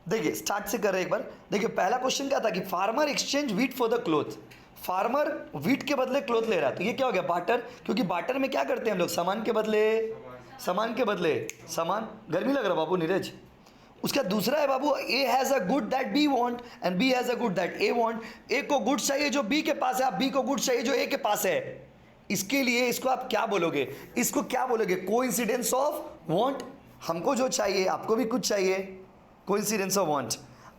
देखिए स्टार्ट से कर रहे हैं एक बार। देखिए पहला क्वेश्चन क्या था कि farmer exchange wheat for the cloth. Farmer wheat के बदले क्लोथ ले रहा है, तो ये क्या हो गया, बाटर। क्योंकि बाटर में क्या करते हैं हम लोग, सामान के बदले सामान। गर्मी लग रहा बाबू नीरज। उसका दूसरा है बाबू, A has a good that B want and B has a good that A want. A को गुड चाहिए जो बी के पास है, आप बी को गुड चाहिए जो ए के पास है। इसके लिए इसको आप क्या बोलोगे, इसको क्या बोलोगे, कोइंसिडेंस ऑफ वांट। हमको जो चाहिए आपको भी कुछ चाहिए, कोइंसिडेंस ऑफ वांट।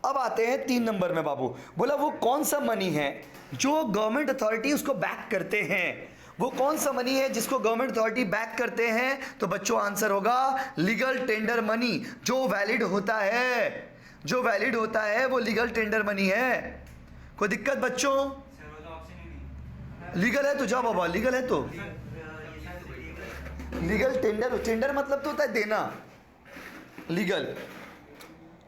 अब आते हैं 3 नंबर में बाबू। बोला वो कौन सा मनी है जो गवर्नमेंट अथॉरिटी उसको बैक करते हैं। वो कौन सा मनी है जिसको गवर्नमेंट अथॉरिटी बैक करते हैं, तो बच्चों आंसर होगा लीगल टेंडर मनी। जो वैलिड होता है वो लीगल टेंडर मनी है। कोई दिक्कत बच्चों? लीगल है तो जाओ बाबा, लीगल है तो लीगल टेंडर मतलब तो होता है देना, legal.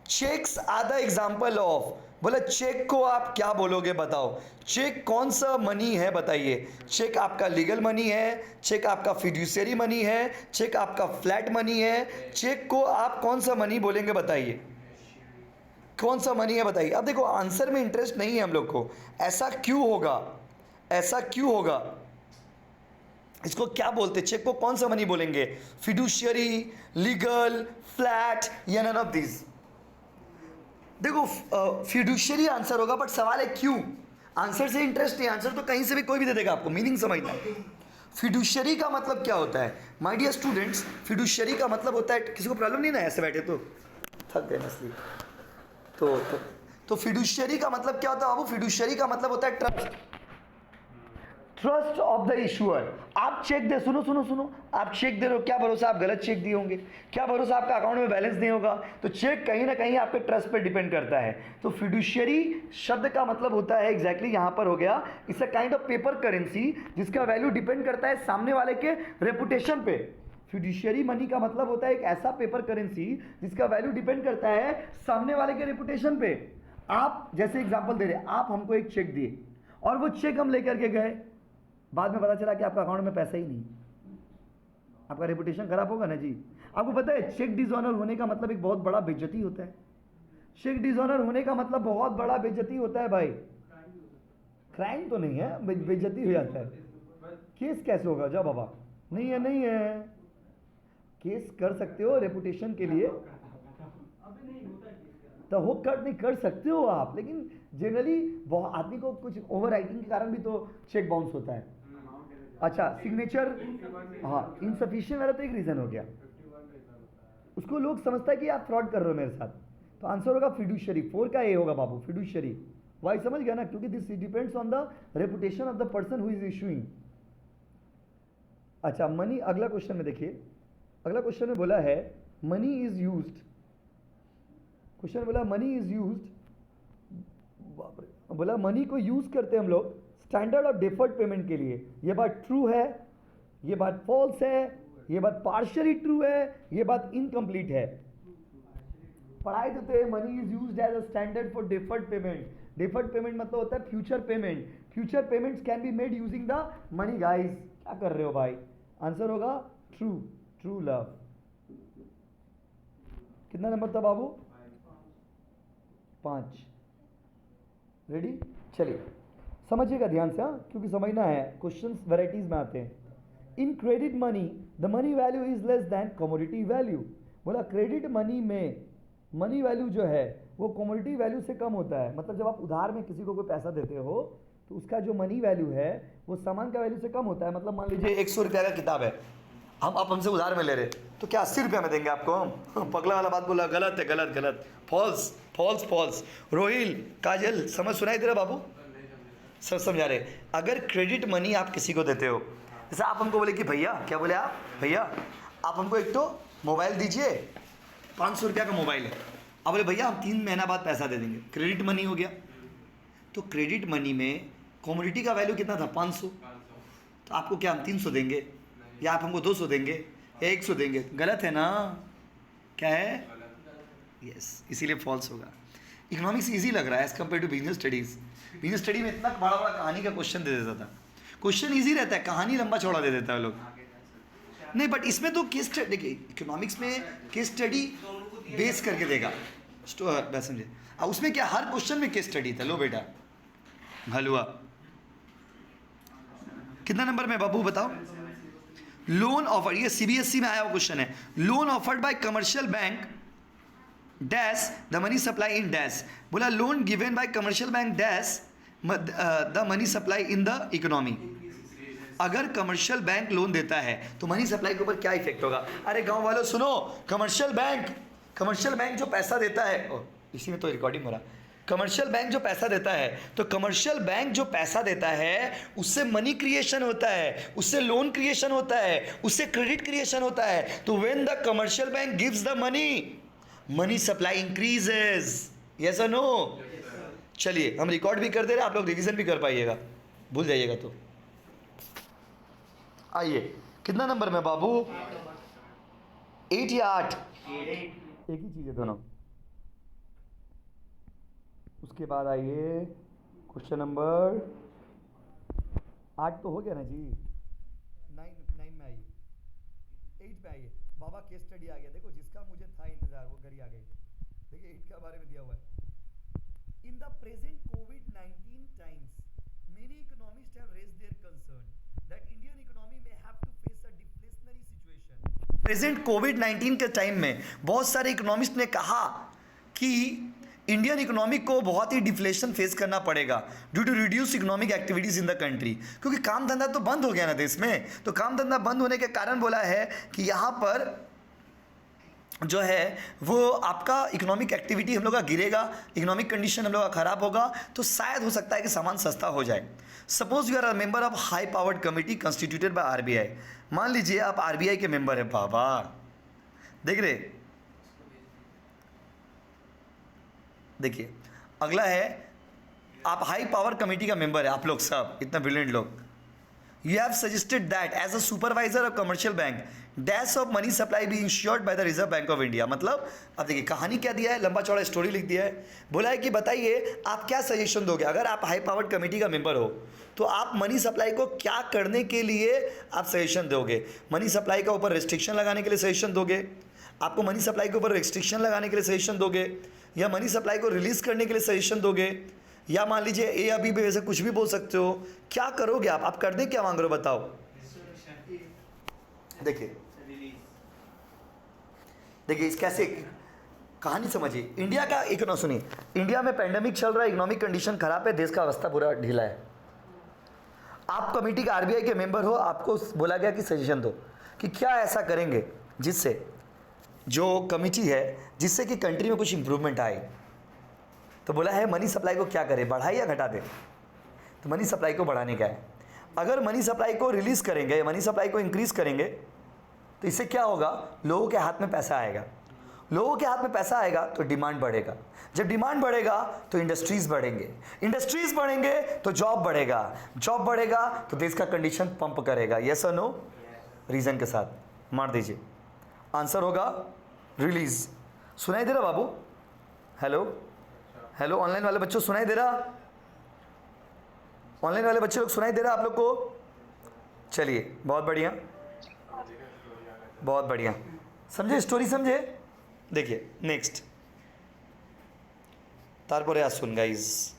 Checks are the example of. बोला चेक को आप क्या बोलोगे बताओ, चेक कौन सा मनी है बताइए। चेक आपका लीगल मनी है, चेक आपका फिड्यूशियरी मनी है, चेक आपका फ्लैट मनी है। चेक को आप कौन सा मनी बोलेंगे बताइए, कौन सा मनी है बताइए। अब देखो आंसर में इंटरेस्ट नहीं है हम लोग को, ऐसा क्यों होगा, ऐसा क्यों होगा, इसको क्या बोलते, चेक को कौन सा मनी बोलेंगे, फिड्यूशियरी, लीगल, फ्लैट या नन ऑफ दिस। देखो फिड्यूशियरी आंसर होगा, बट सवाल है क्यों। आंसर से इंटरेस्ट नहीं, आंसर तो कहीं से भी कोई भी दे देगा, आपको मीनिंग समझना है। फिड्यूशियरी का मतलब क्या होता है माय डियर स्टूडेंट्स, फिड्यूशियरी का मतलब होता है, किसी को प्रॉब्लम नहीं ना ऐसे बैठे तो थक गए इसलिए तो फिड्यूशियरी का मतलब क्या होता है बाबू, फिड्यूशियरी का मतलब होता है ट्रस्ट ऑफ द इशूअर। आप चेक दे, सुनो, आप चेक दे रहे हो, क्या भरोसा आप गलत चेक दिए होंगे, क्या भरोसा आपका अकाउंट में बैलेंस नहीं होगा। तो चेक कहीं ना कहीं आपके ट्रस्ट पे डिपेंड करता है। तो फिड्यूशियरी शब्द का मतलब होता है एग्जैक्टली यहाँ पर हो गया, it's a kind of paper currency जिसका वैल्यू डिपेंड करता है सामने वाले के रेपुटेशन पे। फिड्यूशियरी मनी का मतलब होता है एक ऐसा पेपर करेंसी जिसका वैल्यू डिपेंड करता है सामने वाले के रेपुटेशन पे। आप जैसे एग्जांपल दे रहे, आप हमको एक चेक दिए और वो चेक हम लेकर के गए, बाद में पता चला कि आपका अकाउंट में पैसा ही नहीं, आपका रेपुटेशन खराब होगा ना जी। आपको पता है चेक डिसऑनर होने का मतलब एक बहुत बड़ा बेइज्जती होता है। चेक डिसऑनर होने का मतलब बहुत बड़ा बेइज्जती होता है भाई। क्राइम तो नहीं है, बेइज्जती हो जाता है। केस कैसे होगा, जाओ बाबा, नहीं है केस कर सकते हो रेपुटेशन के लिए, तो वो कर नहीं कर सकते हो आप, लेकिन जनरली बहुत आदमी को कुछ ओवर राइटिंग के कारण भी तो चेक बाउंस होता है। अच्छा सिग्नेचर, हाँ इनसफिशिएंट वाला तो एक रीजन हो गया, उसको लोग समझता है कि आप फ्रॉड कर रहे हो मेरे साथ। तो आंसर होगा फिड्यूशियरी, 4 का ए होगा बाबू, फिड्यूशियरी। वाई समझ गया ना, क्योंकि this depends on the reputation of the person who is issuing. अच्छा मनी, अगला क्वेश्चन में देखिए, अगला क्वेश्चन में बोला है मनी इज यूज्ड, क्वेश्चन बोला मनी इज यूज्ड, बोला मनी को यूज करते हैं हम लोग स्टैंडर्ड ऑफ डिफर्ड पेमेंट के लिए। ये बात ट्रू है, ये बात फॉल्स है, ये बात पार्शियली ट्रू है, ये बात इनकम्प्लीट है। पढ़ाई देते हैं money is used as a standard for deferred payment. Deferred payment मतलब होता है future payment. Future payments can be made using the money. Guys क्या कर रहे हो भाई, आंसर होगा ट्रू, ट्रू लव। कितना नंबर था बाबू, 5। रेडी, चलिए समझिएगा ध्यान से, हाँ क्योंकि समझना है, क्वेश्चंस वैराइटीज में आते हैं। In credit money the money value is less than commodity value. बोला क्रेडिट मनी में मनी वैल्यू जो है वो कमोडिटी वैल्यू से कम होता है। मतलब जब आप उधार में किसी को कोई पैसा देते हो तो उसका जो मनी वैल्यू है वो सामान का वैल्यू से कम होता है। मतलब मान लीजिए 100 रुपया का किताब है, हम आप हमसे उधार में ले रहे, तो क्या 80 रुपया में देंगे आपको हम? पगला वाला बात बोला, गलत है, गलत, फॉल्स फॉल्स फॉल्स। रोहिल, काजल, समझ सुनाई दे रहा बाबू, सब समझा रहे। अगर क्रेडिट मनी आप किसी को देते हो, जैसे आप हमको बोले कि भैया, क्या बोले आप, भैया आप हमको एक तो मोबाइल दीजिए, 500 रुपया का मोबाइल है। आप बोले भैया हम 3 महीना बाद पैसा दे देंगे, क्रेडिट मनी हो गया। तो क्रेडिट मनी में कमोडिटी का वैल्यू कितना था, 500, तो आपको क्या हम 300 देंगे, या आप हमको 200 देंगे, या 100 देंगे? गलत है ना, क्या है, यस, इसीलिए फॉल्स होगा। इकोनॉमिक्स इजी लग रहा है as compare to business studies. Business study में इतना बड़ा बड़ा कहानी का क्वेश्चन दे देता था, क्वेश्चन इजी रहता है, कहानी लंबा चौड़ा दे देता है लोग। नहीं बट इसमें तो केस स्टडी, देखिए इकोनॉमिक्स में केस स्टडी बेस करके देगा, मैं समझे। उसमें क्या हर क्वेश्चन में केस स्टडी था। लो बेटा हलवा कितना नंबर में बाबू बताओ। लोन ऑफर, ये सीबीएसई में आया हुआ क्वेश्चन है। Loan offered by commercial bank dash the money supply in dash. बोला loan given by commercial bank dash the money supply in the economy. अगर कमर्शियल बैंक लोन देता है तो मनी सप्लाई के ऊपर क्या इफेक्ट होगा। अरे गांव वालों सुनो, कमर्शियल बैंक जो पैसा देता है, इसी में तो रिकॉर्डिंग हो रहा। कमर्शियल बैंक जो पैसा देता है, तो कमर्शियल बैंक जो पैसा देता है उससे मनी क्रिएशन होता है, उससे लोन क्रिएशन होता है, उससे क्रेडिट क्रिएशन होता है। तो when the commercial bank gives the money supply increases. Yes और नो। चलिए हम रिकॉर्ड भी कर दे रहे हैं, आप लोग रिवीजन भी कर पाइएगा, भूल जाइएगा तो। आइए कितना नंबर में बाबू, 8 या 8? एक ही चीज है दोनों। उसके बाद आइए क्वेश्चन नंबर 8 तो हो गया ना जी। 9 में आइए, 8 पे आइए। बाबा केस स्टडी आ गया, देखो जिसका मुझे था इंतजार वो घर ही आ गई। देखिए 8 के बारे में दिया हुआ है। In the present COVID-19 times many economist have raised their concern that Indian economy में have to face a deflationary situation. Present कोविड-19 के टाइम में बहुत सारे इकोनॉमिस्ट ने कहा कि इंडियन इकोनॉमी को बहुत ही डिफ्लेशन फेस करना पड़ेगा due to reduce economic activities in the country. क्योंकि काम धंधा तो बंद हो गया ना देश में, तो काम धंधा बंद होने के कारण बोला है कि यहाँ पर जो है वो आपका इकोनॉमिक एक्टिविटी हम लोग का गिरेगा, इकोनॉमिक कंडीशन हम लोग का खराब होगा, तो शायद हो सकता है कि सामान सस्ता हो जाए। Suppose you are a member of high powered committee constituted by RBI. मान लीजिए आप आरबीआई के मेंबर है। बाबा देख रहे, देखिए अगला है, आप हाई पावर कमेटी का मेंबर है, आप लोग सब इतना ब्रिलियंट लोग। You have suggested that as a supervisor of commercial bank dash of money supply be insured by the Reserve Bank of India. मतलब अब देखिए कहानी क्या दिया है, लंबा चौड़ा स्टोरी लिख दिया है। बोला है कि बताइए आप क्या सजेशन दोगे, अगर आप हाई पावर्ड कमेटी का मेंबर हो तो आप मनी सप्लाई को क्या करने के लिए आप सजेशन दोगे। मनी सप्लाई का ऊपर रिस्ट्रिक्शन लगाने के लिए सजेशन दोगे, आपको मनी सप्लाई के ऊपर रिस्ट्रिक्शन लगाने के लिए सजेशन दोगे, या मनी सप्लाई को रिलीज करने के लिए सजेशन दोगे, या मान लीजिए ए या बी वैसे कुछ भी बोल सकते हो। क्या करोगे आप करने क्या मांग रहे हो बताओ। देखिए इस कैसे कहानी समझिए। इंडिया का इकोनॉमी सुनिए, इंडिया में पेंडेमिक चल रहा है, इकोनॉमिक कंडीशन खराब है, देश का अवस्था पूरा ढीला है। आप कमेटी का आरबीआई के मेंबर हो, आपको बोला गया कि सजेशन दो कि क्या ऐसा करेंगे जिससे जो कमेटी है जिससे कि कंट्री में कुछ इंप्रूवमेंट आए। तो बोला है मनी सप्लाई को क्या करें, बढ़ाए या घटा दें। तो मनी सप्लाई को बढ़ाने का है। अगर मनी सप्लाई को रिलीज करेंगे, मनी सप्लाई को इंक्रीज करेंगे तो इससे क्या होगा, लोगों के हाथ में पैसा आएगा। लोगों के हाथ में पैसा आएगा तो डिमांड बढ़ेगा, जब डिमांड बढ़ेगा तो इंडस्ट्रीज बढ़ेंगे, इंडस्ट्रीज बढ़ेंगे तो जॉब बढ़ेगा, जॉब बढ़ेगा तो देश का कंडीशन पंप करेगा। यस और नो, रीजन के साथ मार दीजिए। आंसर होगा रिलीज। सुनाई दे रहा बाबू? हेलो हेलो, ऑनलाइन वाले बच्चों सुनाई दे रहा? ऑनलाइन वाले बच्चे लोग सुनाई दे रहा आप लोग को? चलिए बहुत बढ़िया, बहुत बढ़िया, समझे स्टोरी, समझे। देखिए नेक्स्ट तारपोरे आज सुन गाइस,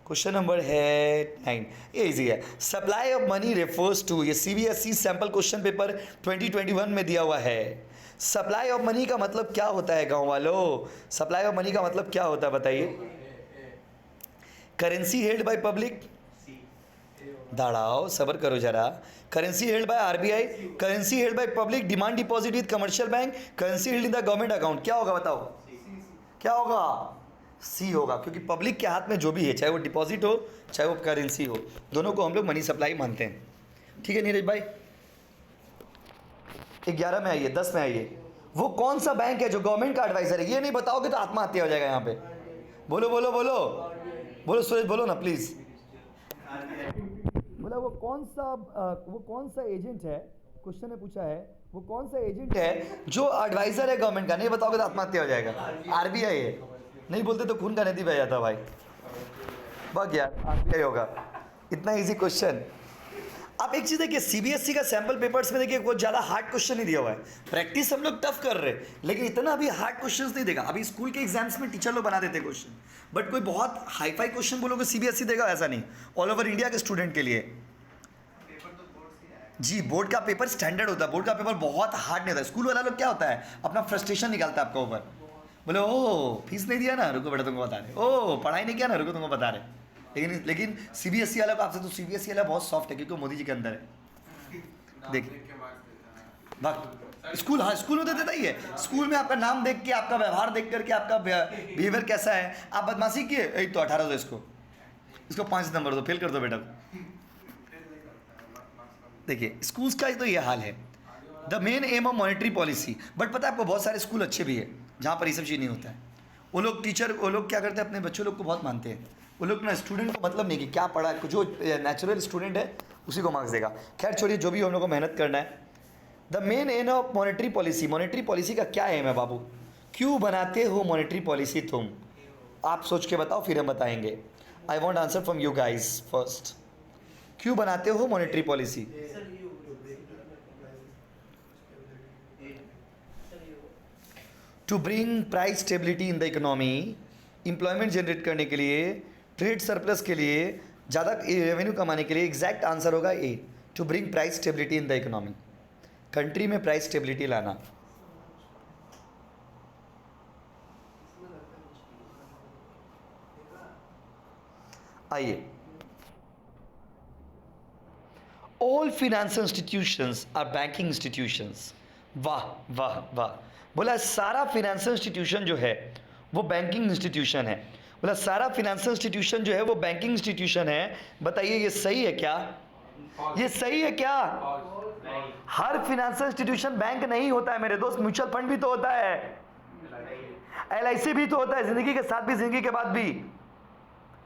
क्वेश्चन नंबर है 9। ये इजी है। Supply of money refers to, ये सीबीएसई सैंपल क्वेश्चन पेपर 2021 में दिया हुआ है। सप्लाई ऑफ मनी का मतलब क्या होता है गांव वालों? सप्लाई ऑफ मनी का मतलब क्या होता है बताइए? करेंसी हेल्ड बाय पब्लिक, दाड़ाओ सबर करो जरा। Currency held by RBI, currency held by public, demand deposit with commercial bank, currency held in the government account. क्या होगा बताओ? क्या होगा? सी होगा, क्योंकि पब्लिक के हाथ में जो भी है, चाहे वो डिपॉजिट हो चाहे वो करेंसी हो, दोनों को हम लोग मनी सप्लाई मानते हैं। ठीक है नीरज भाई? 11 में आइए, 10 में आइए। वो कौन सा बैंक है जो गवर्नमेंट का एडवाइजर है? ये नहीं बताओगे तो आत्महत्या हो जाएगा यहाँ पे। बोलो बोलो बोलो बोलो, सुरेश बोलो ना प्लीज। बोला वो कौन सा एजेंट है, क्वेश्चन ने पूछा है, वो कौन सा एजेंट है जो एडवाइजर है गवर्नमेंट का? नहीं बताओगे तो आत्महत्या हो जाएगा। आरबीआई है, नहीं बोलते तो खून का नदी बह जाता भाई। बग यार, आरबीआई होगा। इतना इजी क्वेश्चन। आप एक चीज़ देखिए, सीबीएसई का सैम्पल पेपर्स में देखिए बहुत ज़्यादा हार्ड क्वेश्चन नहीं दिया हुआ है। प्रैक्टिस हम लोग टफ कर रहे हैं, लेकिन इतना अभी हार्ड क्वेश्चंस नहीं देगा। अभी स्कूल के एग्जाम्स में टीचर लोग बना देते क्वेश्चन, बट कोई बहुत हाई फाई क्वेश्चन बोलोगे सीबीएसई देगा, ऐसा नहीं। ऑल ओवर इंडिया के स्टूडेंट के लिए जी बोर्ड का पेपर स्टैंडर्ड होता है। बोर्ड का पेपर बहुत हार्ड नहीं होता। स्कूल वाला लोग क्या होता है, अपना फ्रस्ट्रेशन निकालता है आपका ऊपर। बोले ओ फीस नहीं दिया ना, रुको बेटा तुमको बता रहे, ओ पढ़ाई नहीं किया ना, रुको तुमको बता रहे। लेकिन सीबीएसई वाला को आपसे, तो सीबीएसई वाला बहुत सॉफ्ट है क्योंकि मोदी जी के अंदर है। देखिए स्कूल, हाँ स्कूल में तो देता ही है। स्कूल में आपका नाम देख के, आपका व्यवहार देख करके, आपका बिहेवियर कैसा है, आप बदमाशी किए, एक तो 18 दो, इसको 5 नंबर दो, फेल कर दो बेटा को। देखिए स्कूल्स का तो ये हाल है। The main M of monetary policy. But पता है आपको, बहुत सारे स्कूल अच्छे भी है जहाँ पर ये सब चीज़ नहीं होता है। वो लोग टीचर, वो लोग क्या करते हैं, अपने बच्चों लोग को बहुत मानते हैं। वो लोग ना स्टूडेंट को मतलब नहीं कि क्या पढ़ा है, जो नेचुरल स्टूडेंट है उसी को मार्क्स देगा। खैर छोड़िए, जो भी हम लोग को मेहनत करना है। The main M of monetary policy. Monetary policy का क्या एम है बाबू? क्यों बनाते हो मॉनेटरी पॉलिसी तुम? आप सोच के बताओ, फिर हम बताएंगे। I want answer from you guys first. क्यों बनाते हो monetary policy? To bring price stability in the economy, employment generate करने के लिए, ट्रेड सरप्लस के लिए, ज़्यादा रेवेन्यू कमाने के लिए। एग्जैक्ट आंसर होगा A, to bring price stability in the economy. Country में प्राइस स्टेबिलिटी लाना। आइए, all financial institutions are banking institutions. वाह वाह वाह। बोला सारा फाइनेंशियल इंस्टीट्यूशन जो है वो बैंकिंग इंस्टीट्यूशन है। बोला सारा फाइनेंशियल इंस्टीट्यूशन जो है वो बैंकिंग इंस्टीट्यूशन है। बताइए ये सही है क्या? ये सही है क्या? हर फाइनेंशियल इंस्टीट्यूशन बैंक नहीं होता है मेरे दोस्त। म्यूचुअल फंड भी तो होता है, एलआईसी भी तो होता है, जिंदगी के साथ भी, जिंदगी के बाद भी।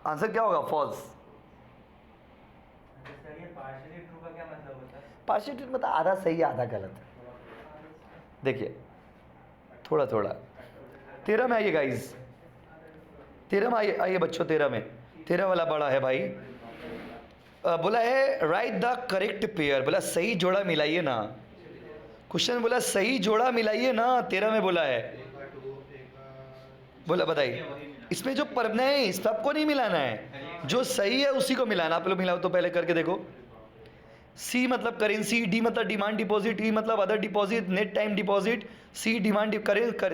आंसर क्या होगा? फॉल्स। पार्शियली ट्रू मतलब आधा सही आधा गलत। देखिए थोड़ा थोड़ा 13 में आइए गाइज, 13 में आइए, आइए बच्चों 13 में। 13 वाला बड़ा है भाई। बोला है राइट द करेक्ट पेयर। बोला सही जोड़ा मिलाइए ना। क्वेश्चन बोला सही जोड़ा मिलाइए ना, 13 में बोला है। बोला बताइए इसमें जो पर नहीं, सबको नहीं मिलाना है, जो सही है उसी को मिलाना। आप लोग मिलाओ तो पहले करके देखो। सी मतलब करेंसी, डी मतलब डिमांड डिपॉजिट, ई मतलब other deposit, net time deposit. C demand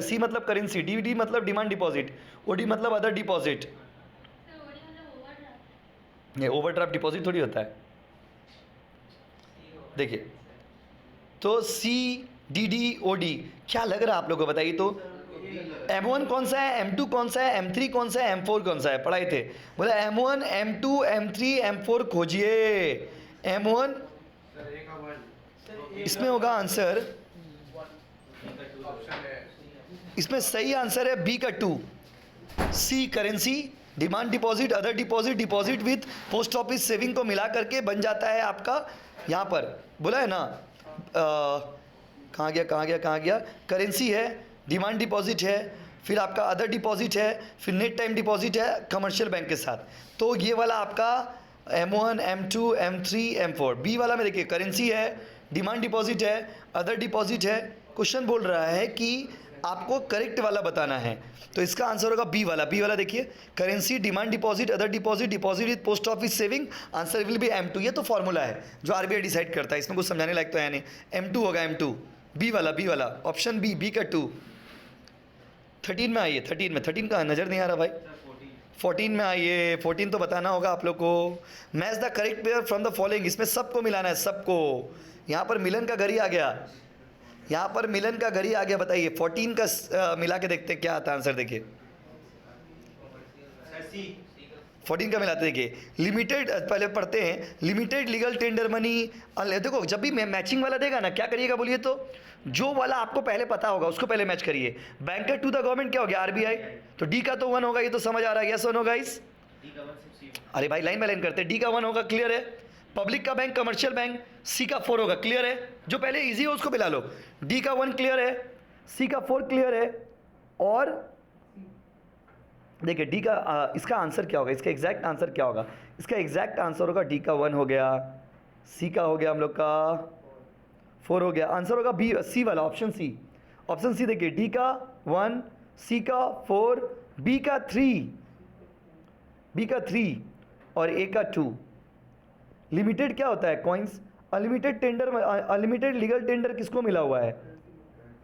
C मतलब करेंसी, डी मतलब डिमांड डिपॉजिट, ओडी मतलब अदर डिपॉजिट। ये ओवरड्राफ्ट डिपॉजिट थोड़ी होता है। देखिए तो C D D O D, क्या लग रहा है आप लोगों को? बताइए तो M1 कौन सा है, M2 कौन सा है, M3 कौन सा है, M4 कौन सा है? पढ़ाए थे। बोला M1 M2 M3 M4 खोजिए। M1 इसमें होगा आंसर, इसमें सही आंसर है बी का 2। C currency, demand deposit, other deposit, deposit with post office saving को मिला करके बन जाता है आपका। यहाँ पर बोला है ना, कहाँ गया? करेंसी है, डिमांड डिपॉजिट है, फिर आपका अदर डिपॉजिट है, फिर नेट टाइम डिपॉजिट है कमर्शियल बैंक के साथ। तो ये वाला आपका M1 M2 M3 M4। B वाला में देखिए करेंसी है, डिमांड डिपॉजिट है, अदर डिपॉजिट है। क्वेश्चन बोल रहा है कि आपको करेक्ट वाला बताना है, तो इसका आंसर होगा बी वाला। बी वाला देखिए currency, demand deposit, other deposit, deposit with post office saving, answer will be M2। ये तो फॉर्मूला है जो आरबीआई डिसाइड करता है, इसमें कुछ समझाने लायक तो है नहीं। M2 होगा M2। बी वाला ऑप्शन बी का 2। 13 में आइए, 13 का नज़र नहीं आ रहा भाई। 14 में आइए, 14 तो बताना होगा आप लोग को। Match the correct pair from the following, इसमें सबको मिलाना है, सबको। यहाँ पर मिलन का घर ही आ गया, यहाँ पर मिलन का घर ही आ गया। बताइए 14 का मिला के देखते हैं क्या आता है आंसर। देखिए 14 का मिलाते देखिए। लिमिटेड, पहले पढ़ते हैं, लिमिटेड लीगल टेंडर मनी। देखो जब भी मैचिंग वाला देगा ना, क्या करिएगा बोलिए तो? जो वाला आपको पहले पता होगा उसको पहले मैच करिए। बैंकर टू द गवर्नमेंट क्या हो गया? आरबीआई। तो डी का तो 1 होगा, ये तो समझ आ रहा है। यस वन होगा इस, अरे भाई लाइन बाय लाइन करते हैं। डी का 1 होगा, क्लियर है। पब्लिक का बैंक, कमर्शियल बैंक, सी का 4 होगा, क्लियर है। जो पहले इजी हो उसको मिला लो। डी का 1 क्लियर है, सी का 4 क्लियर है। और देखिए डी का इसका आंसर क्या होगा? इसका एग्जैक्ट आंसर क्या होगा? इसका एग्जैक्ट आंसर होगा डी का 1 हो गया, सी का हो गया हम लोग का 4 हो गया, आंसर होगा बी, सी वाला, ऑप्शन सी। ऑप्शन सी देखिए, डी का 1, सी का 4, बी का 3 और ए का 2। लिमिटेड क्या होता है? Coins. Unlimited tender, unlimited legal tender किसको मिला हुआ है?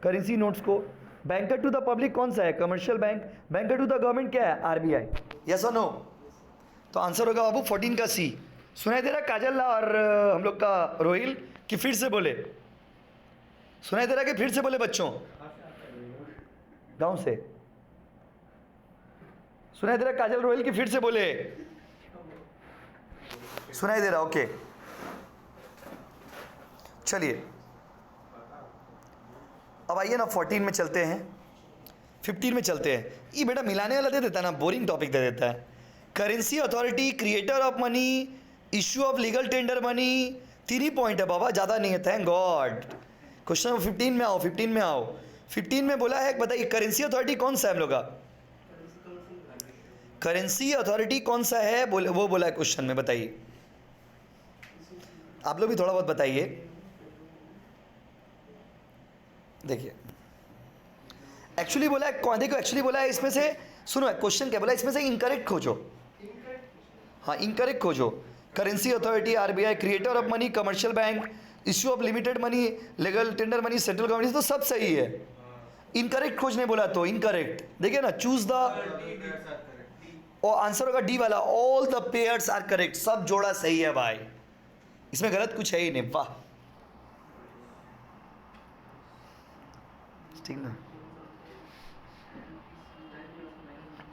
करेंसी नोट्स को। बैंकर टू द पब्लिक कौन सा है? Commercial bank. Banker to the government क्या है? आरबीआई। यस और नो? तो आंसर होगा बाबू 14 का सी। सुनाई दे रहा काजल और हम लोग का रोहिल कि फिर से बोले? सुनाई दे रहा कि फिर से बोले बच्चों? गांव से सुनाई दे रहा काजल रोहिल कि फिर से बोले? सुनाई दे रहा, ओके। चलिए अब आइए ना 14 में चलते हैं, 15 में चलते हैं। ये बेटा मिलाने वाला दे देता है ना, बोरिंग टॉपिक दे देता है। Currency authority, creator of money, issue of legal tender money, 3 he point है बाबा, ज़्यादा नहीं है। Thank God. क्वेश्चन 15 में आओ, 15 में आओ। 15 में बोला है, बताइए करेंसी अथॉरिटी कौन सा है हम लोग का? करेंसी अथॉरिटी कौन सा है बोले, वो बोला है क्वेश्चन में, बताइए। आप लोग भी थोड़ा बहुत बताइए। देखिए एक्चुअली बोला है, देखो एक्चुअली बोला है इसमें से, सुनो क्वेश्चन क्या बोला, इसमें से इनकरेक्ट खोजो। हाँ इनकरेक्ट खोजो। Currency authority, RBI, creator of money, commercial bank, issue of limited money, legal tender money, central government, तो सब सही है। इनकरेक्ट खोजने बोला तो इनकरेक्ट, देखिए ना, चूज द, और आंसर होगा डी वाला, all the pairs are correct, सब जोड़ा सही है भाई, इसमें गलत कुछ है ही नहीं। वाह, ठीक ना,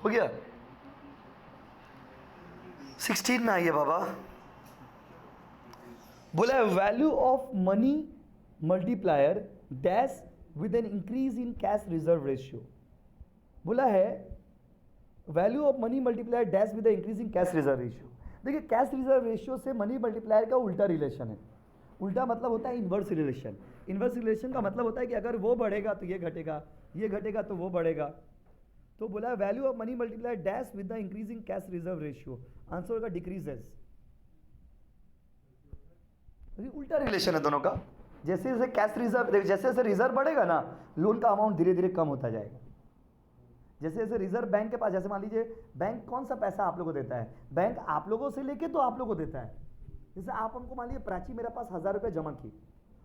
हो गया। 16 में आइए बाबा। बोला है value of money multiplier dash with an increase in cash reserve ratio. बोला है value of money multiplier dash with increase in cash reserve ratio. देखिए कैश रिजर्व रेशियो से मनी मल्टीप्लायर का उल्टा रिलेशन है। उल्टा मतलब होता है इन्वर्स रिलेशन। इन्वर्स रिलेशन का मतलब होता है कि अगर वो बढ़ेगा तो ये घटेगा, ये घटेगा तो वो बढ़ेगा। तो बोला है value of money multiplier dash with the increasing cash reserve ratio, answer होगा डिक्रीजेस। उल्टा रिलेशन है दोनों का। जैसे जैसे कैश रिजर्व, जैसे जैसे रिजर्व बढ़ेगा ना, लोन का अमाउंट धीरे धीरे कम होता जाएगा। जैसे जैसे रिजर्व बैंक के पास, जैसे मान लीजिए बैंक कौन सा पैसा आप लोगों को देता है? बैंक आप लोगों से लेके तो आप लोगों को देता है। जैसे आप हमको मान लीजिए प्राची मेरे पास 1000 रुपये जमा की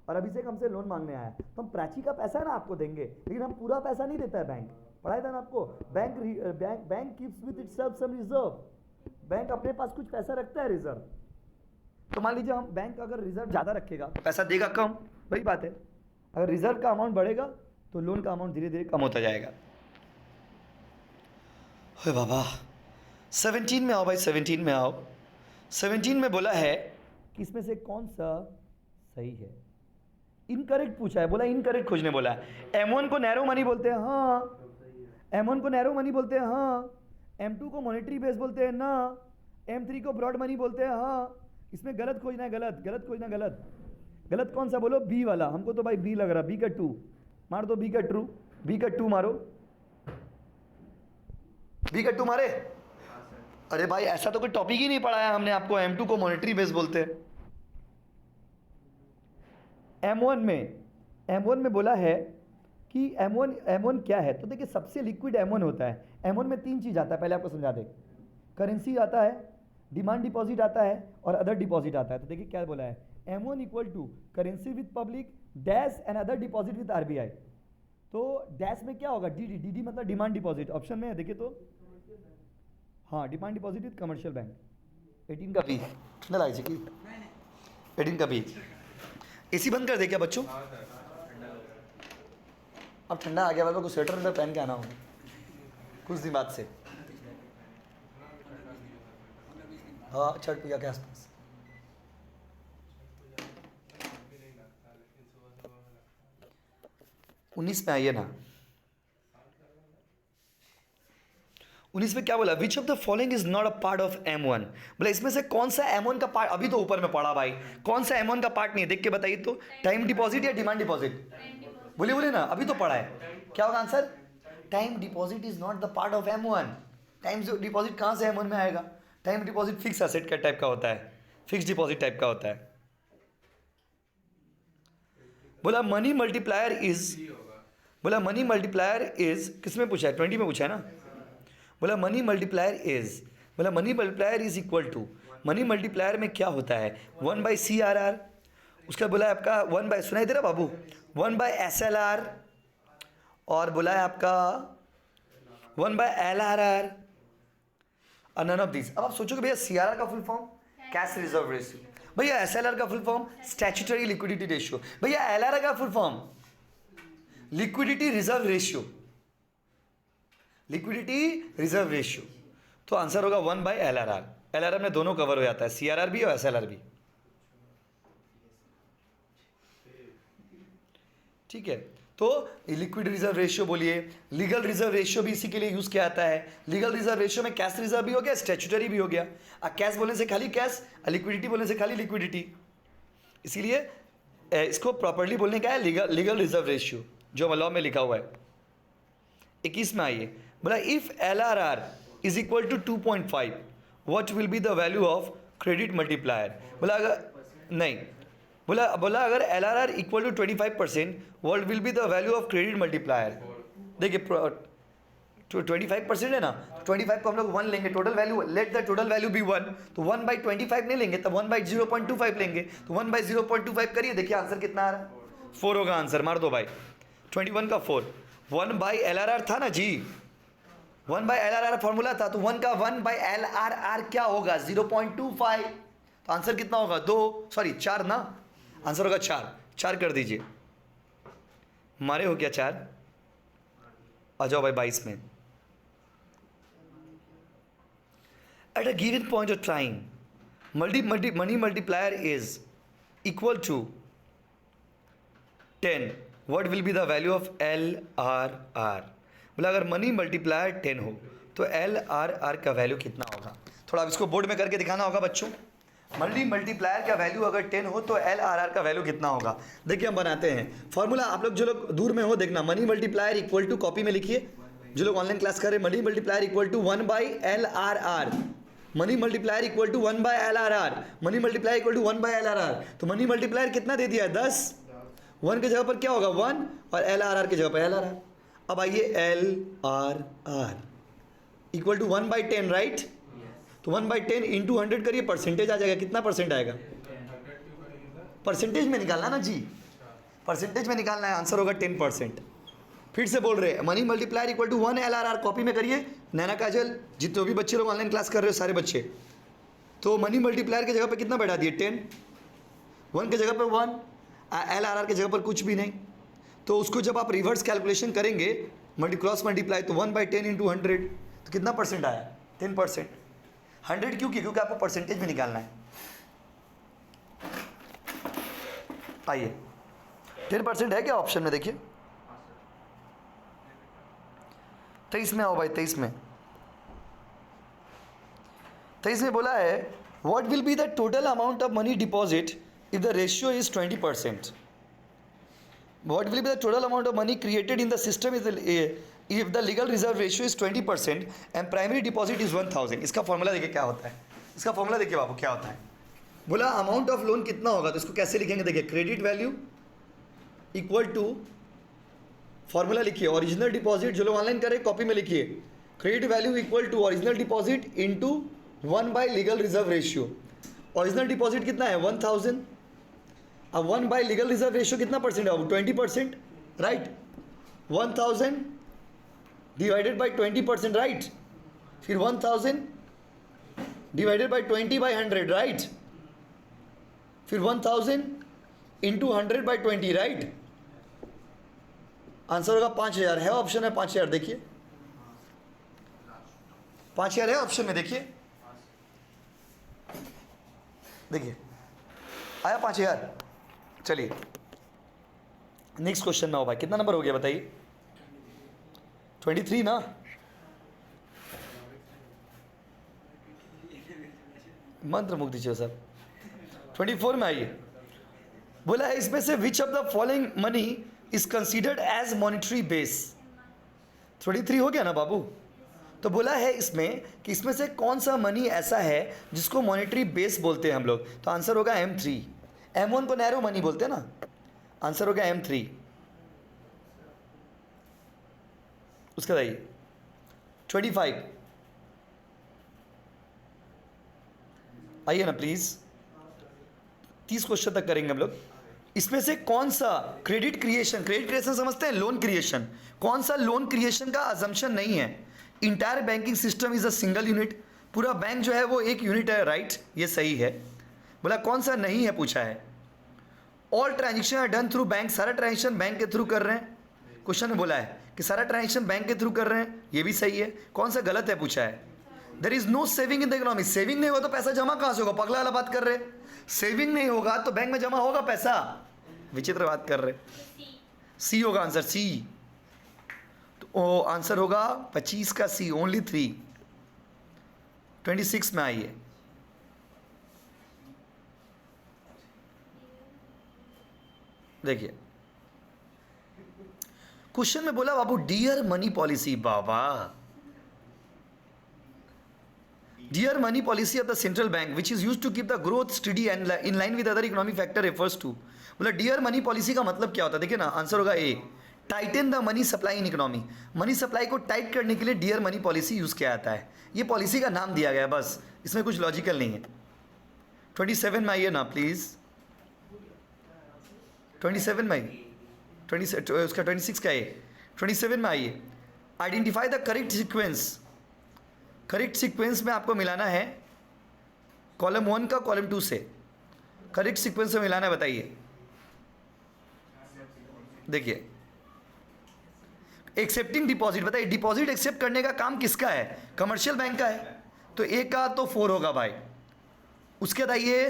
और अभिषेक हमसे लोन मांगने आया, तो हम प्राची का पैसा है ना आपको देंगे, लेकिन हम पूरा पैसा नहीं देता है बैंक। पढ़ाया था ना आपको, bank keeps with itself some reserve. Bank अपने पास कुछ पैसा रखता है रिजर्व। तो मान लीजिए हम बैंक अगर रिजर्व ज़्यादा रखेगा पैसा देगा कम, वही बात है। अगर रिजर्व का अमाउंट बढ़ेगा तो लोन का अमाउंट धीरे धीरे कम होता जाएगा। हे बाबा 17 में आओ भाई, 17 में आओ। 17 में बोला है कि इसमें से कौन सा सही है? इनकरेक्ट पूछा है, बोला इनकरेक्ट खोजने बोला है। M1 को नैरो मनी बोलते हैं, हाँ। M1 को नैरो मनी बोलते हैं, हाँ। M2 को मॉनेटरी बेस बोलते हैं ना। M3 को ब्रॉड मनी बोलते हैं, हाँ। इसमें गलत खोजना है, गलत गलत खोजना, गलत गलत कौन सा बोलो? बी वाला। हमको तो भाई बी लग रहा, बी का 2 मार दो, बी का ट्रू, बी का 2 मारो, बी का 2 मारे। अरे भाई ऐसा तो कोई टॉपिक ही नहीं पढ़ाया हमने आपको, M2 को मॉनेटरी बेस बोलते हैं। M1 में बोला है कि M1 क्या है? तो देखिए सबसे लिक्विड M1 होता है। M1 में 3 चीज़ आता है, पहले आपको समझा दें। करेंसी आता है, डिमांड डिपॉजिट आता है और अदर डिपॉजिट आता है। तो देखिए क्या बोला है, M1 equal to currency with public dash and other deposit with RBI. तो डैश में क्या होगा? डी मतलब डिमांड डिपॉजिट, ऑप्शन में है देखिए तो, हाँ demand deposit with commercial bank. 18 का बी ठंडा लाइए कि 18 का बी। एसी बंद कर दे क्या बच्चों? अब ठंडा आ गया, बाबा को स्वेटर अंदर पहन के आना होगा कुछ दिन बाद से। हाँ छठ पूजा के आसपास। उन्नीस में आइए ना। 19 में क्या बोला? Which of the following is not a part of M1। बोला इसमें से कौन सा M1 का पार्ट, अभी तो ऊपर में पढ़ा भाई, कौन सा M1 का पार्ट नहीं है? देख के बताइए तो। टाइम डिपॉजिट या डिमांड डिपॉजिट? बोलिए बोलिए ना, अभी तो पढ़ा है। क्या होगा answer? Time deposit is not the part of M1। Time deposit कहाँ से M1 में आएगा? टाइम डिपॉजिट फिक्स एसेट का टाइप का होता है, फिक्स डिपॉजिट टाइप का होता है। बोला मनी मल्टीप्लायर इज, बोला मनी मल्टीप्लायर इज, किसमें पूछा है? 20 में पूछा है ना। बोला मनी मल्टीप्लायर इज, बोला money multiplier is equal to, money multiplier में क्या होता है? 1/CRR, उसका बोला है आपका 1 सुनाई दे रहा बाबू, 1/SLR, और बोला है आपका 1/LRR, और नन ऑफ दिस। अब आप सोचोगे भैया CRR का full form cash reserve ratio, भैया SLR का full form statutory liquidity ratio, भैया LRR का full form liquidity reserve ratio, liquidity reserve ratio. तो आंसर होगा 1/LRR। LRR में दोनों कवर हो जाता है, CRR भी और SLR भी। ठीक है, तो लिक्विड रिजर्व रेशियो बोलिए, लीगल रिजर्व रेशियो भी इसी के लिए यूज किया जाता है। लीगल रिजर्व रेशियो में कैश रिजर्व भी हो गया, स्टैट्यूटरी भी हो गया। कैश बोलने से खाली कैश, लिक्विडिटी बोलने से खाली लिक्विडिटी, इसीलिए इसको प्रॉपर्ली बोलने का है लीगल रिजर्व रेशियो, जो लॉ में लिखा हुआ है। 21 में आइए, बोला if LRR is equal to 2.5 what will be the value of credit multiplier. बोला अगर नहीं, बोला अगर LRR equal to 25% what will be the value of credit multiplier. देखिए 25% है ना, 25 को हम लोग 1 लेंगे, total value, let the total value be 1, तो 1/25 नहीं लेंगे, तब 1/0.25 लेंगे, तो 1/0.25 करिए, देखिए आंसर कितना आ रहा है? 4 होगा आंसर, मार दो भाई, 21 का 4। 1/LRR था ना जी, 1/LRR फॉर्मूला था, तो 1 का 1/LRR क्या होगा? 0.25, तो आंसर कितना होगा? 4 ना, आंसर होगा 4 कर दीजिए। मारे हो क्या 4? आ जाओ भाई 22 में। At a given point of time money multiplier is equal to 10 what will be the value of LRR। बोला अगर मनी मल्टीप्लायर 10 हो तो LRR का वैल्यू कितना होगा? थोड़ा अब इसको बोर्ड में करके दिखाना होगा बच्चों। मनी मल्टीप्लायर का वैल्यू अगर 10 हो तो LRR का वैल्यू कितना होगा? देखिए हम बनाते हैं फॉर्मूला, आप लोग जो लोग दूर में हो देखना, money multiplier equal to, copy में लिखिए, जो लोग ऑनलाइन क्लास कर रहे हैं, money multiplier equal to 1/LRR, money multiplier equal to 1/LRR, money multiplier equal to 1/LRR। तो मनी मल्टीप्लायर कितना दे दिया है? 10। 1 की जगह पर क्या होगा? 1, और LRR की जगह पर LRR। अब आइए LRR इक्वल टू 1/10, राइट? तो 1/10 इंटू 100 करिए, परसेंटेज आ जाएगा, कितना परसेंट आएगा? परसेंटेज में निकालना ना जी, परसेंटेज में निकालना है, आंसर होगा 10%। फिर से बोल रहे हैं money multiplier equal to 1/LRR, copy में करिए, नैना काजल, जितने भी बच्चे लोग ऑनलाइन क्लास कर रहे हो सारे बच्चे, तो मनी मल्टीप्लायर की जगह पे कितना बैठा दिए? 10, 1 की जगह पे 1, LRR की जगह पर कुछ भी नहीं, तो उसको जब आप रिवर्स कैलकुलेशन करेंगे क्रॉस मल्टीप्लाई, तो 1/10 इंटू 100, तो कितना परसेंट आया? 10%। 100 क्यों की? क्योंकि आपको परसेंटेज में निकालना है। आइए 10% है क्या ऑप्शन में? देखिए 23 में आओ भाई, 23 में बोला है what will be the total amount of money deposit if the ratio is 20%। What will be the total amount of money created in the system if the legal reserve ratio is 20% and primary deposit is 1000। इसका formula देखिए क्या होता है, इसका formula देखिए बाबू क्या होता है। बोला अमाउंट ऑफ लोन कितना होगा, तो इसको कैसे लिखेंगे? देखिए credit value equal to, formula लिखिए, ओरिजिनल डिपॉजिट, जो लोग ऑनलाइन करें कॉपी में लिखिए, credit value equal to original deposit into one by legal reserve ratio. Original deposit कितना है? 1000, अब 1/लीगल रिजर्व रेशियो कितना परसेंट है? 20%, राइट? 1000 divided by 20%, right? फिर 1000 डिवाइडेड बाई 20/100, राइट? फिर 1000 इंटू 100/20, राइट? आंसर होगा 5000। है ऑप्शन है 5000, देखिए 5000 है ऑप्शन में, देखिए आया 5000। चलिए नेक्स्ट क्वेश्चन में हो भाई, कितना नंबर हो गया बताइए? 23 ना? मंत्र मुख दीजिए सब। 24 में आइए, बोला है इसमें से which of the following money is considered as monetary base. 33 हो गया ना बाबू? तो बोला है इसमें कि इसमें से कौन सा मनी ऐसा है जिसको मॉनिटरी बेस बोलते हैं हम लोग, तो आंसर होगा M3। M1 को नैरो मनी बोलते हैं ना, आंसर हो गया M3। उसके बाद 25 आइए ना प्लीज, 30 क्वेश्चन तक करेंगे हम लोग। इसमें से कौन सा क्रेडिट क्रिएशन समझते हैं, लोन क्रिएशन, कौन सा लोन क्रिएशन का अजम्पशन नहीं है? Entire banking system is a single unit, पूरा बैंक जो है वो एक यूनिट है, राइट, ये सही है। बोला कौन सा नहीं है पूछा है। All transaction are done through bank, सारा ट्रांजेक्शन बैंक के थ्रू कर रहे हैं, क्वेश्चन में बोला है कि सारा ट्रांजेक्शन बैंक के थ्रू कर रहे हैं, ये भी सही है। कौन सा गलत है पूछा है। There is no saving in the economy, saving नहीं होगा तो पैसा जमा कहाँ से होगा, पगला वाला बात कर रहे। सेविंग नहीं होगा तो बैंक में जमा होगा पैसा, विचित्र बात कर रहे। सी होगा आंसर, सी। तो आंसर होगा 25 का सी, ओनली 3। 26 में आइए। देखिए क्वेश्चन में बोला बाबू डियर मनी पॉलिसी, बाबा dear money policy of the central bank which is used to keep the growth study and in line with other economic factor refers to. बोला डियर मनी पॉलिसी का मतलब क्या होता है, देखिए ना आंसर होगा A, tighten the money supply in economy. Money supply को टाइट करने के लिए डियर मनी पॉलिसी यूज किया जाता है, ये पॉलिसी का नाम दिया गया है, बस इसमें कुछ लॉजिकल नहीं है। 27 में आइए ना प्लीज, 27 में आइए, 26 का है, 27 में आइए। Identify the correct sequence, correct sequence में आपको मिलाना है कॉलम 1 का कॉलम 2 से, करेक्ट सीक्वेंस में मिलाना है, बताइए। देखिए एक्सेप्टिंग डिपॉजिट, बताइए डिपॉजिट एक्सेप्ट करने का काम किसका है, कमर्शियल बैंक का है, तो ए का तो 4 होगा भाई। उसके बाद आइए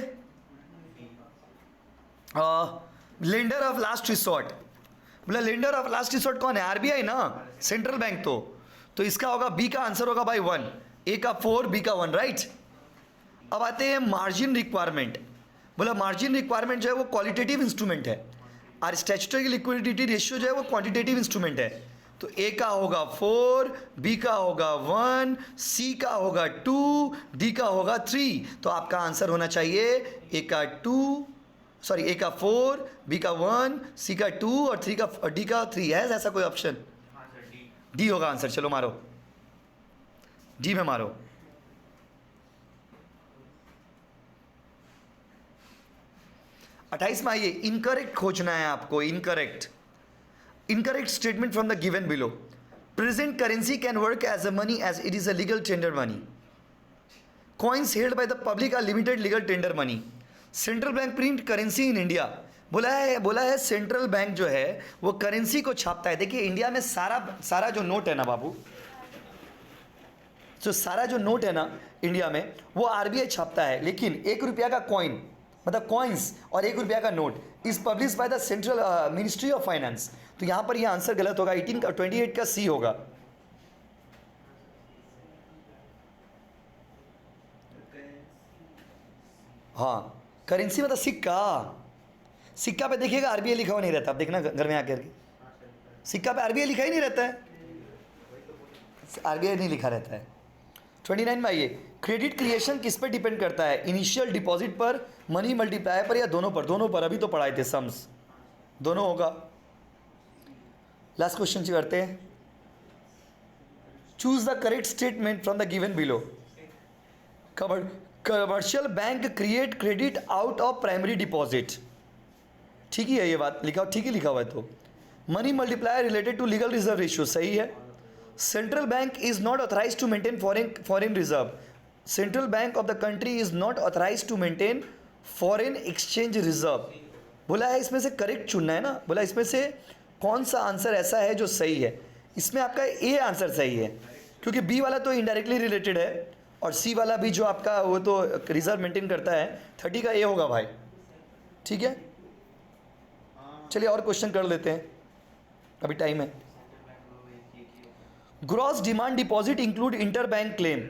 लेंडर ऑफ लास्ट रिसोर्ट, बोला लेंडर ऑफ लास्ट रिसोर्ट कौन है, आरबीआई ना, सेंट्रल बैंक। तो इसका होगा बी का आंसर होगा भाई 1, ए का 4, बी का 1, राइट। अब आते हैं मार्जिन रिक्वायरमेंट। बोला मार्जिन रिक्वायरमेंट जो है वो क्वालिटेटिव इंस्ट्रूमेंट है और स्टैट्यूटरी लिक्विडिटी रेशियो जो है वो क्वांटिटेटिव इंस्ट्रूमेंट है। तो ए का होगा 4, बी का होगा 1, सी का होगा 2, डी का होगा 3। तो आपका आंसर होना चाहिए ए का 4, बी का 1, सी का 2 और डी का 3 है। ऐसा कोई ऑप्शन? डी होगा आंसर। चलो मारो, डी में मारो। अट्ठाईस में आइए, इनकरेक्ट खोजना है आपको। Incorrect statement from the given below. Present currency can work as a money as it is a legal tender money. Coins held by the public are limited legal tender money. Central bank print currency in India. बोला है central bank जो है वो currency को छापता है। देखिए India में सारा जो नोट है ना बाबू, जो सारा जो नोट है ना इंडिया में वो आरबीआई छापता है, लेकिन 1 रुपया का कॉइन मतलब कॉइन्स और 1 रुपया का note is publish by the central ministry of finance. तो यहां पर यह आंसर गलत होगा। 28 का सी होगा। हाँ, करेंसी मतलब सिक्का पे देखिएगा आरबीआई लिखा हुआ नहीं रहता। आप देखना घर में आकर के, सिक्का पे आरबीआई लिखा ही नहीं रहता है, आरबीआई नहीं लिखा रहता है। 29 में आइए, क्रेडिट क्रिएशन किस पे डिपेंड करता है, इनिशियल डिपॉजिट पर, मनी मल्टीप्लायर पर, या दोनों पर? दोनों पर। अभी तो पढ़ाए थे सम्स, दोनों होगा। लास्ट क्वेश्चन करते हैं। Choose the correct statement from the given below. Commercial bank create credit out of primary deposit. ठीक ही है ये बात, ठीक ही लिखा हुआ है। तो money multiplier related to legal reserve ratio, सही है। Central bank is not authorise to maintain foreign reserve. Central bank of the country is not authorise to maintain foreign exchange reserve. बोला है इसमें से करेक्ट चुनना है ना। बोला इसमें से कौन सा आंसर ऐसा है जो सही है। इसमें आपका ए आंसर सही है, क्योंकि बी वाला तो इनडायरेक्टली रिलेटेड है और सी वाला भी जो आपका वो तो रिजर्व मेंटेन करता है। 30 का ए होगा भाई। ठीक है, चलिए और क्वेश्चन कर लेते हैं, अभी टाइम है। Gross demand deposit include inter bank claim,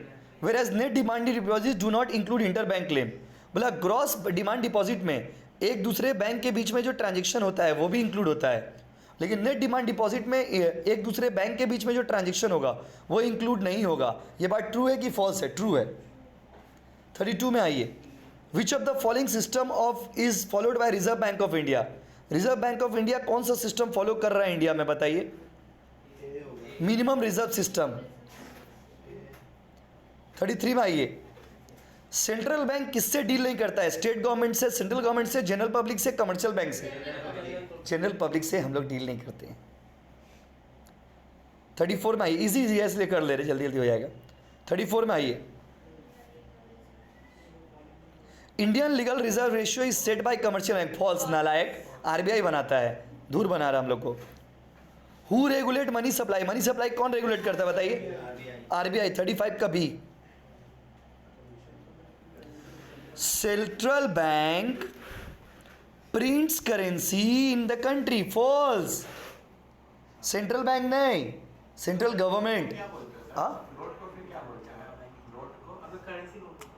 whereas net demand deposit do not include inter bank claim. बोला ग्रॉस डिमांड डिपॉजिट में एक दूसरे बैंक के बीच में जो ट्रांजेक्शन होता है वो भी इंक्लूड होता है, लेकिन नेट डिमांड डिपॉजिट में एक दूसरे बैंक के बीच में जो ट्रांजेक्शन होगा वो इंक्लूड नहीं होगा। ये बात ट्रू है कि फॉल्स है? ट्रू है। 32 में आइए, विच of the following system of is followed by reserve Bank of India. Reserve Bank of India कौन सा सिस्टम फॉलो कर रहा है इंडिया में, बताइए? Minimum reserve system. 33 में आइए, सेंट्रल बैंक किससे डील नहीं करता है? स्टेट गवर्नमेंट से, सेंट्रल गवर्नमेंट से, जनरल पब्लिक से, कमर्शियल बैंक से? जनरल पब्लिक से हम लोग डील नहीं करते हैं। 34 में आइए, इजी इजी इसलिए कर ले रहे, जल्दी जल्दी हो जाएगा। 34 में आइए, Indian legal reserve ratio is set by commercial bank. False, नालायक, आरबीआई बनाता है, धूर बना रहा हम लोग को। Who regulate money supply? Money supply कौन रेगुलेट करता है बताइए? आरबीआई। 35 का B, central bank prints currency in the country. False, central bank नहीं, सेंट्रल गवर्नमेंट।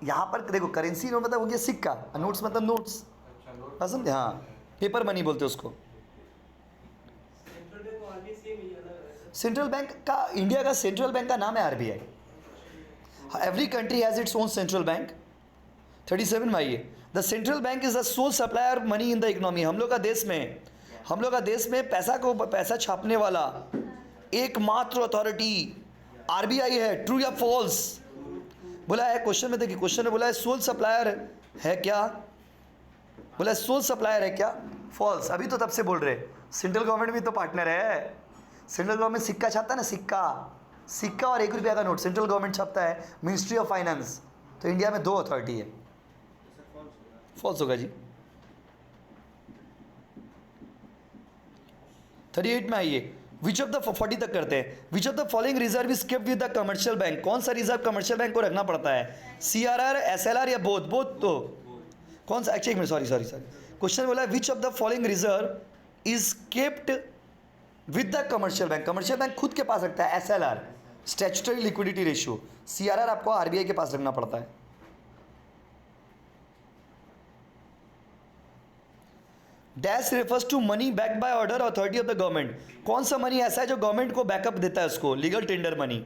यहाँ पर देखो, करेंसी नोट मतलब हो गया सिक्का, नोट्स मतलब नोट्स, समझे? हाँ, पेपर मनी बोलते हैं उसको। सेंट्रल बैंक का, इंडिया का सेंट्रल बैंक का नाम है RBI. Every country has its own central bank. 37 में आइए, the central bank is the sole supplier money in the economy. हम लोग का देश में पैसा छापने वाला एकमात्र अथॉरिटी आरबीआई है। ट्रू या फॉल्स? बोला है क्वेश्चन में, देखिए क्वेश्चन में बोला है सोल सप्लायर है क्या? बोला है सोल सप्लायर है क्या? फॉल्स। अभी तो तब से बोल रहे, सेंट्रल गवर्नमेंट भी तो पार्टनर है। सेंट्रल गवर्नमेंट सिक्का छापता है ना, सिक्का और 1 रुपया का नोट सेंट्रल गवर्नमेंट छापता है, मिनिस्ट्री ऑफ फाइनेंस। तो इंडिया में 2 अथॉरिटी है। फॉल्स होगा जी। 38 में आइए, विच ऑफ द 40 तक करते हैं। Which of the following reserve is kept with the commercial bank? कौन सा रिजर्व कमर्शियल बैंक को रखना पड़ता है? सीआरआर, एसएलआर या बोथ? तो कौन सा? एक मिनट, सॉरी क्वेश्चन बोला which of the following reserve is kept with the commercial bank? Commercial bank खुद के पास रखता है SLR, statutory liquidity ratio. CRR आपको आरबीआई के पास रखना पड़ता है। Dash refers to money backed by order authority of the government. कौन सा मनी ऐसा है जो गवर्नमेंट को बैकअप देता है उसको? Legal tender money.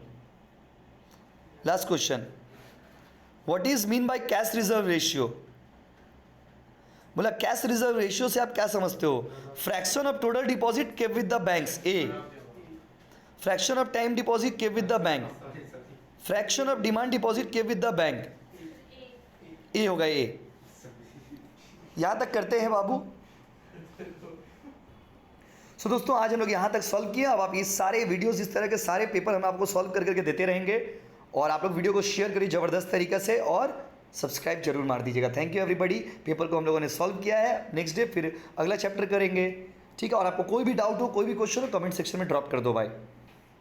Last question, what is mean by cash reserve ratio? बोला कैश रिजर्व रेशियो से आप क्या समझते हो? Fraction of total deposit kept with the banks, A. Fraction of time deposit kept with the bank. Fraction of demand deposit kept with the bank, A होगा, A. यहां तक करते हैं बाबू। सो दोस्तों, आज हम लोग यहाँ तक सॉल्व किया। अब आप ये सारे वीडियोस, इस तरह के सारे पेपर हम आपको सॉल्व करके देते रहेंगे। और आप लोग वीडियो को शेयर करिए ज़बरदस्त तरीके से, और सब्सक्राइब जरूर मार दीजिएगा। Thank you everybody. पेपर को हम लोगों ने सॉल्व किया है। नेक्स्ट डे फिर अगला चैप्टर करेंगे, ठीक है? और आपको कोई भी डाउट हो, कोई भी क्वेश्चन हो, कमेंट सेक्शन में ड्रॉप कर दो भाई।